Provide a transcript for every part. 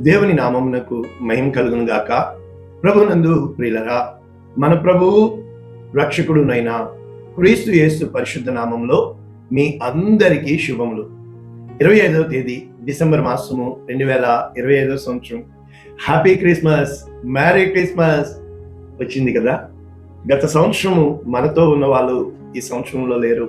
దేవుని నామమునకు మహిమ కలుగును గాక. ప్రభునందు ప్రియులరా, మన ప్రభువు రక్షకుడునైన క్రీస్తు యేసు పరిశుద్ధ నామంలో మీ అందరికీ శుభములు. 25వ తేదీ డిసెంబర్ మాసము 2025 సంవత్సరం. హ్యాపీ క్రిస్మస్, మ్యారీ క్రిస్మస్ వచ్చింది కదా. గత సంవత్సరము మనతో ఉన్న వాళ్ళు ఈ సంవత్సరంలో లేరు.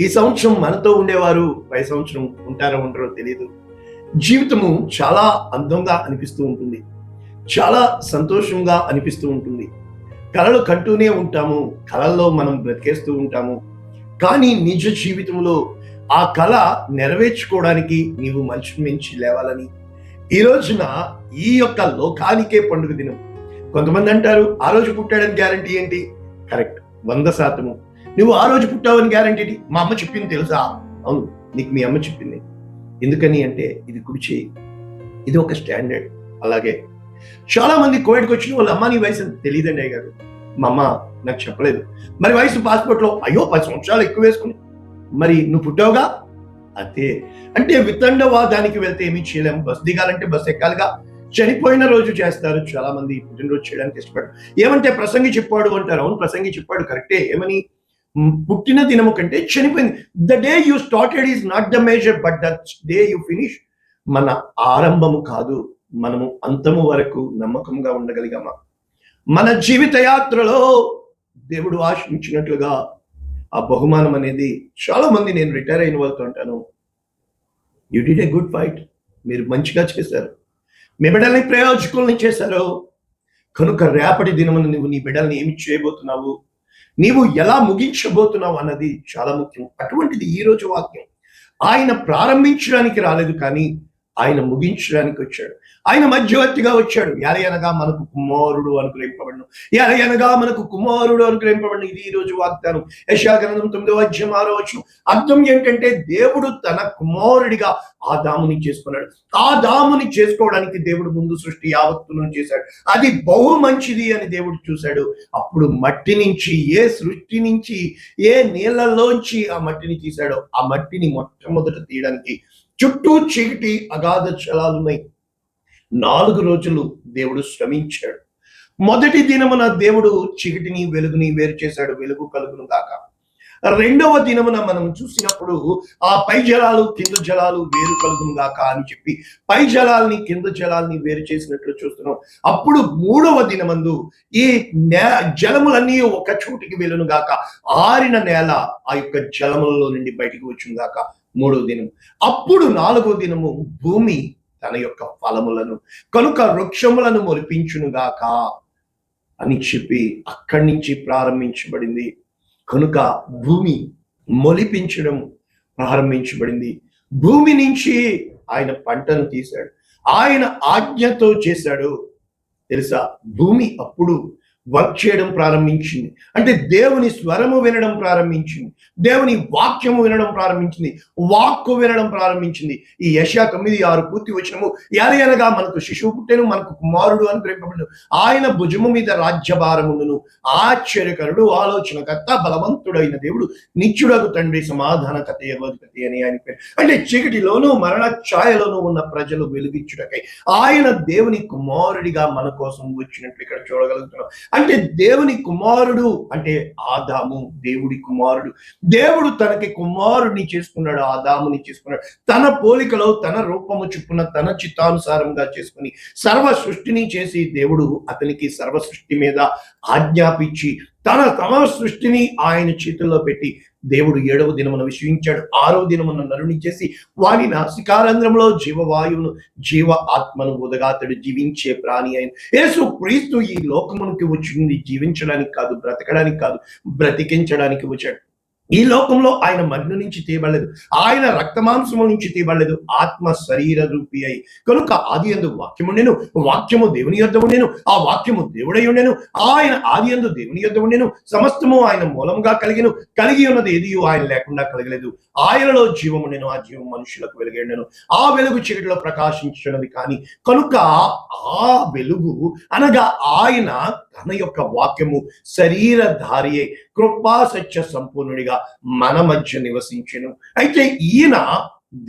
ఈ సంవత్సరం మనతో ఉండేవారు పై సంవత్సరం ఉంటారో ఉండరో తెలియదు. జీవితము చాలా అందంగా అనిపిస్తూ ఉంటుంది, చాలా సంతోషంగా అనిపిస్తూ ఉంటుంది. కలలు కంటూనే ఉంటాము, కలల్లో మనం బ్రతికేస్తూ ఉంటాము. కానీ నిజ జీవితంలో ఆ కళ నెరవేర్చుకోవడానికి నీవు మంచి మించి లేవాలని ఈ రోజున ఈ యొక్క లోకానికే పండుగ దినం. కొంతమంది అంటారు, ఆ రోజు పుట్టాడని గ్యారంటీ ఏంటి? కరెక్ట్, 100%. నువ్వు ఆ రోజు పుట్టావని గ్యారంటీ ఏంటి? మా అమ్మ చెప్పింది తెలుసా? అవును, నీకు మీ అమ్మ చెప్పింది. ఎందుకని అంటే ఇది కుడిచి, ఇది ఒక స్టాండర్డ్. అలాగే చాలా మంది కోవిడ్కి వచ్చిన వాళ్ళ అమ్మ నీ వయసు తెలియదండి అయ్య గారు, మా అమ్మ నాకు చెప్పలేదు. మరి వయసు పాస్పోర్ట్లో అయ్యో 10 సంవత్సరాలు ఎక్కువ వేసుకుని, మరి నువ్వు పుట్టావుగా అంతే. అంటే వితండవాదానికి వెళ్తే ఏమీ చేయలేము. బస్ దిగాలంటే బస్ ఎక్కాలిగా. చనిపోయిన రోజు చేస్తారు చాలా మంది, పుట్టినరోజు చేయడానికి ఇష్టపడరు. ఏమంటే ప్రసంగి చెప్పాడు అంటారు. అవును, ప్రసంగి చెప్పాడు కరెక్టే. ఏమని? పుట్టిన దినము కంటే చనిపోయింది. The day you started is not the major, but the day you finish. మన ఆరంభము కాదు, మనము అంతము వరకు నమ్మకంగా ఉండగలిగామా? మన జీవిత యాత్రలో దేవుడు ఆశించినట్లుగా ఆ బహుమానం అనేది, చాలా మంది, నేను రిటైర్ అయిన వాళ్ళతో అంటాను, you did a good fight. మీరు మంచిగా చేశారు, మీ బిడ్డల్ని ప్రయోజకుల్ని చేశారు. కనుక రేపటి దినమున నువ్వు నీ బిడ్డల్ని ఏమి చేయబోతున్నావు, నీవు ఎలా ముగించబోతున్నావు అన్నది చాలా ముఖ్యం. అటువంటిది ఈ రోజు వాక్యం. ఆయన ప్రారంభించడానికి రాలేదు, కానీ ఆయన ముగించడానికి వచ్చాడు. ఆయన మధ్యవర్తిగా వచ్చాడు. ఎలయనగా మనకు కుమారుడు అనుగ్రహింపబడను, ఎలయనగా మనకు కుమారుడు అనుగ్రహింపబడను. ఇది ఈ రోజు వాగ్దానం. యెషయా గ్రంథం 9వ అధ్యాయం 6వ వచనం. అర్థం ఏంటంటే దేవుడు తన కుమారుడిగా ఆదాముని చేసుకున్నాడు. ఆదాముని చేసుకోవడానికి దేవుడు ముందు సృష్టి యావత్తును చేశాడు. అది బహు మంచిది అని దేవుడు చూశాడు. అప్పుడు మట్టి నుంచి, ఏ సృష్టి నుంచి, ఏ నీళ్ళలోంచి ఆ మట్టిని తీశాడో, ఆ మట్టిని మొట్టమొదట తీయడానికి చుట్టూ చీకటి అగాధ జలాలున్నాయి. 4 రోజులు దేవుడు శ్రమించాడు. మొదటి దినమున దేవుడు చీకటిని వెలుగుని వేరు చేశాడు, వెలుగు కలుగును గాక. రెండవ దినమున మనం చూసినప్పుడు ఆ పై జలాలు కింద జలాలు వేరు కలుగును గాక అని చెప్పి పై జలాల్ని కింద జలాల్ని వేరు చేసినట్లు చూస్తున్నాం. అప్పుడు 3వ దినమందు ఈ జలములన్నీ ఒక చోటికి వెళ్ళును గాక, ఆరిన నేల ఆ యొక్క జలములలో నుండి బయటికి వచ్చును గాక. 3వ దినం. అప్పుడు 4వ దినము భూమి తన యొక్క ఫలములను, కనుక వృక్షములను మొలిపించునుగాక అని చెప్పి అక్కడి నుంచి ప్రారంభించబడింది. కనుక భూమి మొలిపించడం ప్రారంభించబడింది. భూమి నుంచి ఆయన పంటను తీశాడు, ఆయన ఆజ్ఞతో చేశాడు. తెలుసా, భూమి అప్పుడు వర్క్ చేయడం ప్రారంభించింది. అంటే దేవుని స్వరము వినడం ప్రారంభించింది, దేవుని వాక్యము వినడం ప్రారంభించింది, వాక్కు వినడం ప్రారంభించింది. ఈ యెషయా 9:6 పూర్తి వచనము, ఎలయనగా మనకు శిశువు పుట్టెను, మనకు కుమారుడు అనుగ్రహింపబడెను, ఆయన భుజము మీద రాజ్యభారముండును, ఆశ్చర్యకరుడు, ఆలోచనకర్త, బలవంతుడైన దేవుడు, నిత్యుడగు తండ్రి, సమాధానకర్త, యెహోవాధిపతి అని ఆయన పేరు. అంటే చీకటిలోనూ మరణ ఛాయలోనూ ఉన్న ప్రజలు వెలుగిచ్చుటకై ఆయన దేవుని కుమారుడిగా మన కోసం వచ్చినట్లు ఇక్కడ చూడగలుగుతున్నాం. అంటే దేవుని కుమారుడు అంటే ఆదాము దేవుడి కుమారుడు. దేవుడు తనకి కుమారుడిని చేసుకున్నాడు, ఆదాముని చేసుకున్నాడు. తన పోలికలో, తన రూపము చొప్పున, తన చిత్తానుసారంగా చేసుకుని సర్వ సృష్టిని చేసి దేవుడు అతనికి సర్వ సృష్టి మీద ఆజ్ఞాపించి తమ సృష్టిని ఆయన చేతుల్లో పెట్టి దేవుడు 7వ దినమున విశ్వించాడు. 6వ దినమున నరుని చేసి వాని నాసికారంధ్రంలో జీవవాయువును, జీవ ఆత్మను ఉదగాతడు జీవించే ప్రాణి అయిన యేసు క్రీస్తు ఈ లోకమునికి వచ్చింది జీవించడానికి కాదు, బ్రతకడానికి కాదు, బ్రతికించడానికి వచ్చాడు. ఈ లోకంలో ఆయన మన్ను నుంచి తీయబడలేదు, ఆయన రక్తమాంసము నుంచి తీయబడలేదు, ఆత్మ శరీర రూపి అయి. కనుక ఆదియందు వాక్యము ఉండెను, వాక్యము దేవుని యొద్ద ఉండెను, ఆ వాక్యము దేవుడై ఉండెను, ఆయన ఆదియందు దేవుని యొద్ద ఉండెను, సమస్తము ఆయన మూలముగా కలిగెను, కలిగి ఉన్నది ఏది ఆయన లేకుండా కలగలేదు. ఆయనలో జీవం ఉండెను, ఆ జీవం మనుషులకు వెలుగై ఉండెను, ఆ వెలుగు చీకటిలో ప్రకాశించున్నది. కానీ కనుక ఆ వెలుగు అనగా ఆయన తన యొక్క వాక్యము శరీరధారియే కృపా సత్య సంపూర్ణుడిగా మన మధ్య నివసించెను. అయితే ఈయన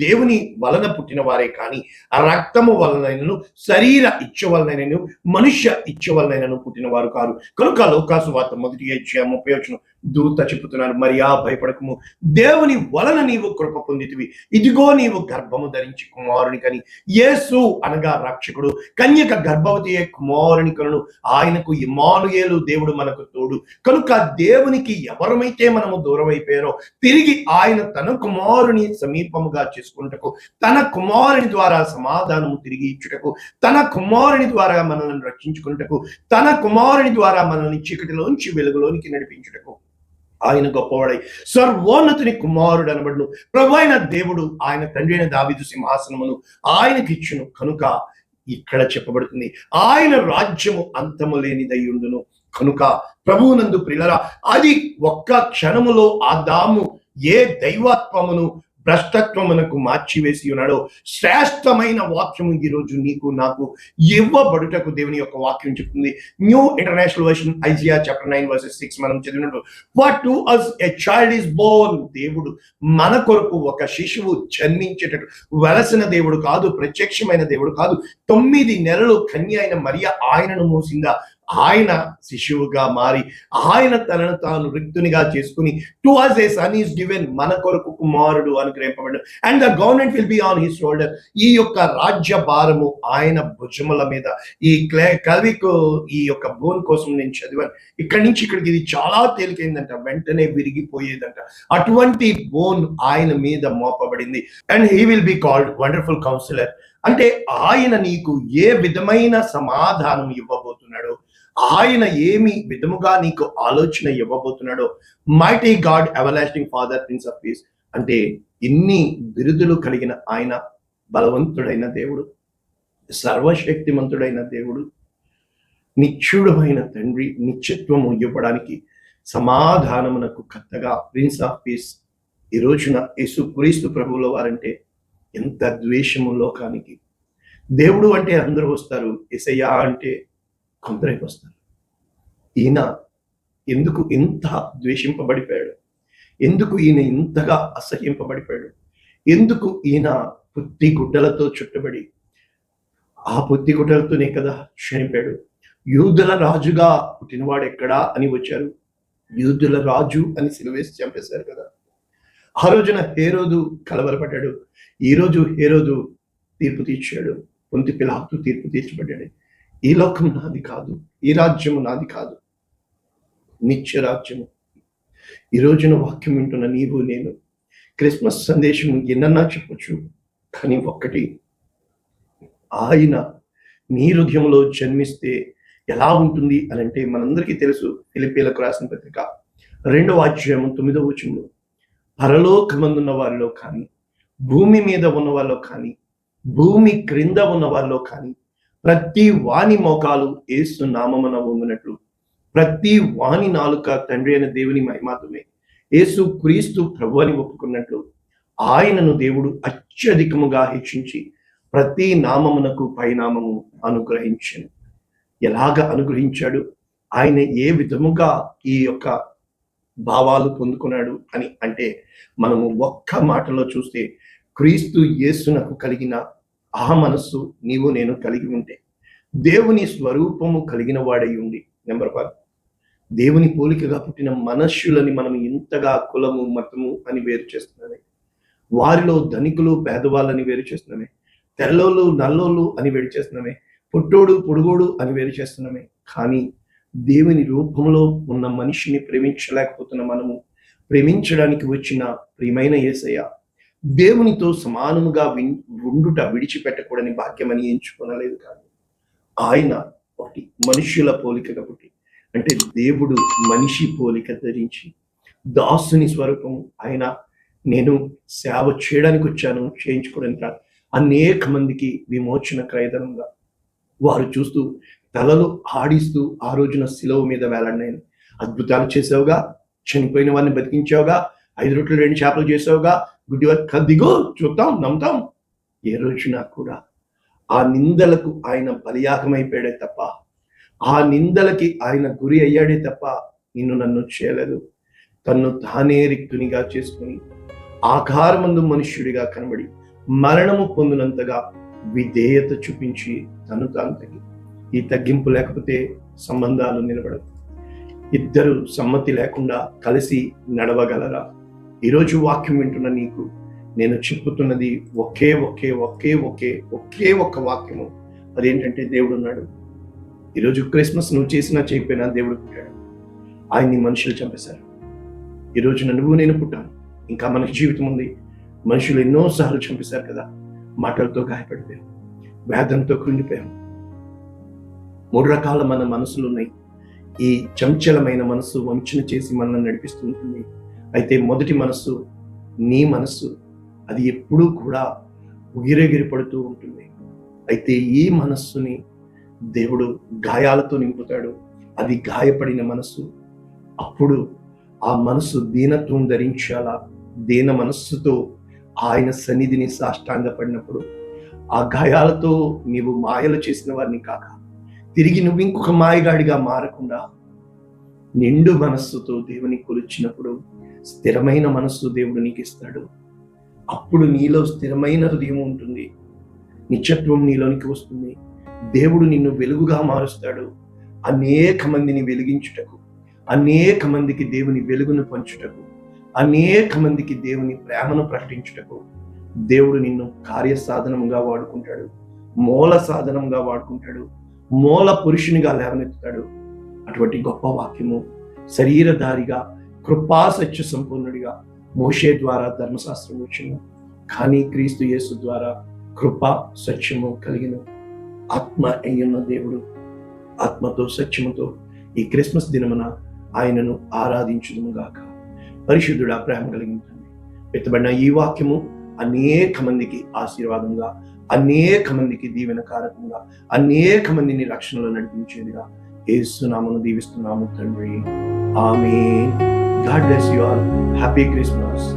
దేవుని వలన పుట్టిన వారే కానీ ఆ రక్తము వలనైనను శరీర ఇచ్చ వలనైనను మనుష్య ఇచ్చ వలనైనను పుట్టిన వారు కారు. కనుక లోకాసు వార్త 1:30 దూత చెప్పుతున్నారు, మరియా భయపడకము, దేవుని వలన నీవు కృప పొందితివి, ఇదిగో నీవు గర్భము ధరించి కుమారుని కని, యేసు అనగా రక్షకుడు, కన్యక గర్భవతి కుమారుని కనును, ఆయనకు ఇమ్మానుయేలు, దేవుడు మనకు తోడు. కనుక దేవునికి ఎవరమైతే మనము దూరం అయిపోయారో తిరిగి ఆయన తన కుమారుని సమీపముగా చేసుకుంటకు, తన కుమారుని ద్వారా సమాధానము తిరిగి ఇచ్చుటకు, తన కుమారుని ద్వారా మనల్ని రక్షించుకుంటకు, తన కుమారుని ద్వారా మనల్ని చీకటిలోంచి వెలుగులోనికి నడిపించుటకు ఆయన గొప్పవాడై సర్వోన్నతుని కుమారుడు అనబడును. ప్రభు అయిన దేవుడు ఆయన తండ్రి అయిన దావీదు సింహాసనమును ఆయనకి ఇచ్చును. కనుక ఇక్కడ చెప్పబడుతుంది, ఆయన రాజ్యము అంతము లేనిదయ్యుండును. కనుక ప్రభువునందు ప్రియులారా, అది ఒక్క క్షణములో ఆదాము ఏ దైవత్వమును భ్రష్టత్వమునకు మార్చివేసి ఉన్నాడో శ్రేష్టమైన వాక్యము ఈరోజు నీకు నాకు ఇవ్వబడుటకు దేవుని యొక్క వాక్యం చెప్తుంది. New International Version Isaiah chapter 9:6 మనం చదివినట్టు, what to us a child is born, దేవుడు మన కొరకు ఒక శిశువు జన్మించేటట్టు వెలసిన దేవుడు కాదు, ప్రత్యక్షమైన దేవుడు కాదు. 9 నెలలు కన్య అయిన మరియ ఆయనను మోసిందా, ఆయన శిశువుగా మారి ఆయన తనను తాను రిక్తునిగా చేసుకుని to us a son is given, మన కొరకు కుమారుడు అనుగ్రహింపబడ్డాడు. And the government will be on his shoulder, ఈ యొక్క రాజ్య భారము ఆయన భుజముల మీద. ఈ కల్వికు ఈ యొక్క బోన్ కోసం నేను చదివాను, ఇక్కడి నుంచి ఇక్కడికి ఇది చాలా తేలికైందంట, వెంటనే విరిగిపోయేదంట. అటువంటి బోన్ ఆయన మీద మోపబడింది. And he will be called wonderful counsellor, అంటే ఆయన నీకు ఏ విధమైన సమాధానం ఇవ్వబోతున్నాడో, ఆయన ఏమి విధముగా నీకు ఆలోచన ఇవ్వబోతున్నాడో, mighty God, everlasting father, prince of peace, అంటే ఇన్ని బిరుదులు కలిగిన ఆయన బలవంతుడైన దేవుడు, సర్వశక్తిమంతుడైన దేవుడు, నిత్యుడమైన తండ్రి, నిత్యత్వము ఇవ్వడానికి సమాధానమునకు కర్తగా ప్రిన్స్ ఆఫ్ పీస్ ఈ రోజున యేసుక్రీస్తు ప్రభువుల వారంటే ఎంత ద్వేషము లోకానికి. దేవుడు అంటే అందరూ వస్తారు, యేసయ్యా అంటే కొందరే వస్తారు. ఈయన ఎందుకు ఇంత ద్వేషింపబడిపోయాడు, ఎందుకు ఈయన ఇంతగా అసహ్యింపబడిపోయాడు, ఎందుకు ఈయన పుత్తి గుడ్డలతో చుట్టబడి ఆ పుత్తి గుడ్డలతోనే కదా చనిపోయాడు. యూదుల రాజుగా పుట్టినవాడు ఎక్కడా అని వచ్చారు, యూదుల రాజు అని సిలువేసి చంపేశారు కదా. ఆ రోజున హేరోదు కలవరపడ్డాడు, ఈరోజు హేరోదు తీర్పు తీర్చాడు, పొంతి పిలాతు తీర్పు తీర్చబడ్డాడు. ఈ లోకం నాది కాదు, ఈ రాజ్యము నాది కాదు, నిత్య రాజ్యము. ఈ రోజున వాక్యం వింటున్న నీవు నేను క్రిస్మస్ సందేశం ఎన్నన్నా చెప్పొచ్చు, కానీ ఒక్కటి, ఆయన నీ హృదయంలో జన్మిస్తే ఎలా ఉంటుంది అని అంటే మనందరికీ తెలుసు. ఫిలిప్పీలకు రాసిన పత్రిక 2:9 పరలోకమందున్న వారిలో కానీ, భూమి మీద ఉన్న వాళ్ళలో కానీ, భూమి క్రింద ఉన్న వాళ్ళలో కానీ ప్రతి వాని మోకాలు యేసు నామమున వంగునట్లు, ప్రతి వాని నాలుక తండ్రి అయిన దేవుని మహిమాత్మే యేసు క్రీస్తు ప్రభు అని ఒప్పుకున్నట్లు ఆయనను దేవుడు అత్యధికముగా హెచ్చించి ప్రతి నామమునకు పైనామము అనుగ్రహించాను. ఎలాగ అనుగ్రహించాడు, ఆయన ఏ విధముగా ఈ యొక్క భావాలు పొందుకున్నాడు అని అంటే మనము ఒక్క మాటలో చూస్తే, క్రీస్తు యేసునకు కలిగిన ఆ మనస్సు నీవు నేను కలిగి ఉంటే, దేవుని స్వరూపము కలిగిన వాడై ఉండి, నెంబర్ 1, దేవుని పోలికగా పుట్టిన మనుష్యులని మనం ఇంతగా కులము మతము అని వేరు చేస్తున్నామే, వారిలో ధనికులు పేదవాళ్ళని వేరు చేస్తున్నామే, తెల్లోళ్ళు నల్లోళ్ళు అని వేరు చేస్తున్నామే, పుట్టోడు పొడుగోడు అని వేరు చేస్తున్నామే. కానీ దేవుని రూపంలో ఉన్న మనిషిని ప్రేమించలేకపోతున్న మనము, ప్రేమించడానికి వచ్చిన ప్రియమైన యేసయ్య దేవునితో సమానముగా ఉండుట విడిచిపెట్టకూడని భాగ్యమని ఎంచుకొనలేదు. కానీ ఆయన ఒకటి మనుష్యుల పోలికగా పుట్టి, అంటే దేవుడు మనిషి పోలిక ధరించి దాసుని స్వరూపము, ఆయన నేను సేవ చేయడానికి వచ్చాను, చేయించుకోవడానికి రాదు. అనేక మందికి విమోచన క్రయధనంగా వారు చూస్తూ తలలు ఆడిస్తూ ఆ రోజున శిలువ మీద వేలాడినాయని, అద్భుతాలు చేసావుగా, చనిపోయిన వారిని బతికించావుగా, 5 రొట్టెలు 2 చేపలు చేసావుగా, గుడ్డివారు దిగో చూద్దాం నమ్ముతాం. ఏ రోజున కూడా ఆ నిందలకు ఆయన బలియాగమైపోయాడే తప్ప, ఆ నిందలకి ఆయన గురి అయ్యాడే తప్ప నిన్ను నన్ను చేయలేదు. తన్ను తానే రిక్తునిగా చేసుకుని ఆకారమందు మనుష్యుడిగా కనబడి మరణము పొందినంతగా విధేయత చూపించి తను తాను తగ్గి. ఈ తగ్గింపు లేకపోతే సంబంధాలు నిలబడవు. ఇద్దరు సమ్మతి లేకుండా కలిసి నడవగలరా? ఈరోజు వాక్యం వింటున్న నీకు నేను చెప్పుతున్నది ఒకే ఒకే ఒకే ఒకే ఒకే ఒక్క వాక్యము. అదేంటంటే దేవుడు ఉన్నాడు. ఈరోజు క్రిస్మస్ నువ్వు చేసినా చేయకపోయినా దేవుడు పుట్టాడు. ఆయన్ని మనుషులు చంపేశారు. ఈరోజు నువ్వు నేను పుట్టాను, ఇంకా మనకి జీవితం ఉంది. మనుషులు ఎన్నోసార్లు చంపేశారు కదా. మాటలతో గాయపడిపోయాం, వేదంతో కృంగిపోయాం. 3 రకాల మన మనసులు ఉన్నాయి. ఈ చంచలమైన మనసు వంచన చేసి మనల్ని నడిపిస్తుంటుంది. అయితే మొదటి మనస్సు నీ మనస్సు, అది ఎప్పుడూ కూడా ఉగిరెగిరి పడుతూ ఉంటుంది. అయితే ఈ మనస్సుని దేవుడు గాయాలతో నింపుతాడు. అది గాయపడిన మనస్సు. అప్పుడు ఆ మనస్సు దీనత్వం ధరించాలా. దీన మనస్సుతో ఆయన సన్నిధిని సాష్టాంగపడినప్పుడు ఆ గాయాలతో నీవు మాయలు చేసిన వారిని కాక, తిరిగి నువ్వు ఇంకొక మాయగాడిగా మారకుండా నిండు మనస్సుతో దేవుని కొలిచినప్పుడు స్థిరమైన మనస్సు దేవుడు నీకు ఇస్తాడు. అప్పుడు నీలో స్థిరమైన హృదయం ఉంటుంది. నిత్యత్వం నీలోనికి వస్తుంది. దేవుడు నిన్ను వెలుగుగా మారుస్తాడు. అనేక మందిని వెలిగించుటకు, అనేక మందికి దేవుని వెలుగును పంచుటకు, అనేక మందికి దేవుని ప్రేమను ప్రకటించుటకు దేవుడు నిన్ను కార్యసాధనంగా వాడుకుంటాడు. మూల సాధనంగా వాడుకుంటాడు. మూల పురుషునిగా లేవనెత్తుతాడు. అటువంటి గొప్ప వాక్యము శరీరధారిగా కృపా సత్య సంపూర్ణుడిగా మోషే ద్వారా ధర్మశాస్త్రం వచ్చింది. కానీ క్రీస్తు యేసు ద్వారా కృప సత్యము కలిగిన ఆత్మ అయ్యున్న దేవుడు ఆత్మతో సత్యముతో ఈ క్రిస్మస్ దినమున ఆయనను ఆరాధించుదుము గాక. పరిశుద్ధుడా, ప్రేమ కలిగిన తండ్రి, పెట్టబడిన ఈ వాక్యము అనేక మందికి ఆశీర్వాదంగా, అనేక మందికి దీవెనకారకంగా, అనేక మందిని రక్షణలో నడిపించేదిగా యేసు నామమున దీవిస్తున్నాము తండ్రి. ఆమేన్. God bless you all. Happy Christmas.